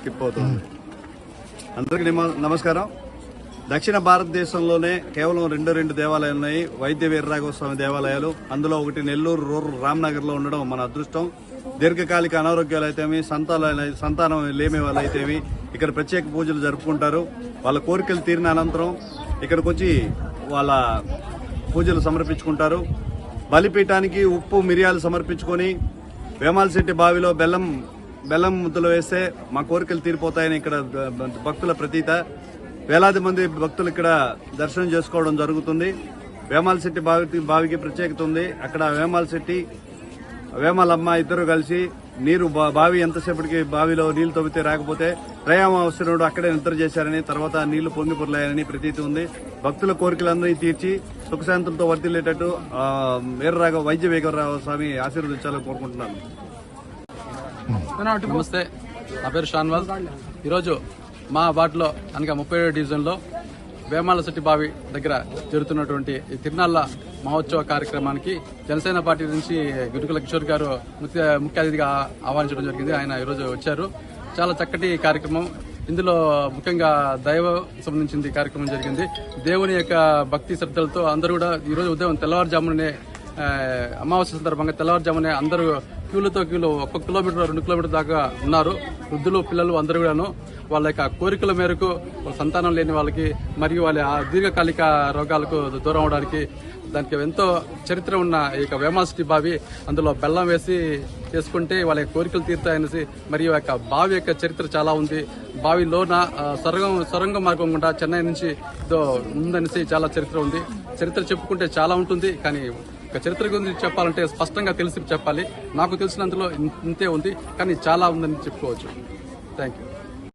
Skip అవుతుంది. అందరికీ నమస్కారం. దక్షిణ భారతదేశంలోనే కేవలం రెండు దేవాలయాలు ఉన్నాయి. వైద్య వీరరాఘవ స్వామి దేవాలయాలు. అందులో ఒకటి నెల్లూరు రూరల్ రామ్నగర్ లో ఉండడం మన అదృష్టం. దీర్ఘకాలిక అనారోగ్యాలు అయితేమి, సంతానం లేమి వాళ్ళు అయితేమి ఇక్కడ ప్రత్యేక పూజలు జరుపుకుంటారు. వాళ్ళ కోరికలు తీరిన అనంతరం ఇక్కడికి వచ్చి వాళ్ళ పూజలు సమర్పించుకుంటారు. బలిపీఠానికి ఉప్పు మిరియాలు సమర్పించుకొని వేమాలశెట్టి బావిలో బెల్లం ముద్దలు వేస్తే మా కోరికలు తీరిపోతాయని ఇక్కడ భక్తుల ప్రతీత. వేలాది మంది భక్తులు ఇక్కడ దర్శనం చేసుకోవడం జరుగుతుంది. వేమాలశెట్టి బావికి ప్రత్యేకత ఉంది. అక్కడ వేమాలశెట్టి వేమాలమ్మ ఇద్దరు కలిసి నీరు బావి ఎంతసేపటికి బావిలో నీళ్లు తవ్వితే రాకపోతే త్రయామావసరుడు అక్కడే నిద్ర చేశారని, తర్వాత నీళ్లు పొంగి పొర్లాయని ప్రతీతి ఉంది. భక్తుల కోరికలందరినీ తీర్చి సుఖశాంతులతో వర్తిల్లేటట్టు వైద్య వీరరాఘవ స్వామి ఆశీర్వదించాలని కోరుకుంటున్నాను. నమస్తే, నా పేరు షాన్వాజ్. ఈరోజు మా వార్డులో అనగా 37వ డివిజన్లో వేమాలశెట్టి బావి దగ్గర జరుగుతున్నటువంటి ఈ తిరునాళ్ల మహోత్సవ కార్యక్రమానికి జనసేన పార్టీ నుంచి గురుకుల కిషోర్ గారు ముఖ్య అతిథిగా ఆహ్వానించడం జరిగింది. ఆయన ఈరోజు వచ్చారు. చాలా చక్కటి కార్యక్రమం. ఇందులో ముఖ్యంగా దైవ సంబంధించిన కార్యక్రమం జరిగింది. దేవుని యొక్క భక్తి శ్రద్ధలతో అందరూ కూడా ఈరోజు ఉదయం తెల్లవారుజామునే అమావాస్య సందర్భంగా తెల్లవారుజామునే అందరూ క్యూలతో 1 కిలోమీటర్ 2 కిలోమీటర్ దాకా ఉన్నారు. వృద్ధులు పిల్లలు అందరూ కూడాను వాళ్ళ యొక్క కోరికల మేరకు సంతానం లేని వాళ్ళకి మరియు వాళ్ళ దీర్ఘకాలిక రోగాలకు దూరం అవడానికి దానికి ఎంతో చరిత్ర ఉన్న ఈ యొక్క వేమాలశెట్టి బావి, అందులో బెల్లం వేసి చేసుకుంటే వాళ్ళ కోరికలు తీరుతాయనేసి, మరియు యొక్క బావి యొక్క చరిత్ర చాలా ఉంది. బావిలోన సొరంగ మార్గం గుండా చెన్నై నుంచి ఉందనేసి చాలా చరిత్ర ఉంది. చరిత్ర చెప్పుకుంటే చాలా ఉంటుంది, కానీ చరిత్ర గురించి చెప్పాలంటే స్పష్టంగా తెలిసి చెప్పాలి. నాకు తెలిసినంతలో ఇంతే ఉంది, కానీ చాలా ఉందని చెప్పుకోవచ్చు. Thank you.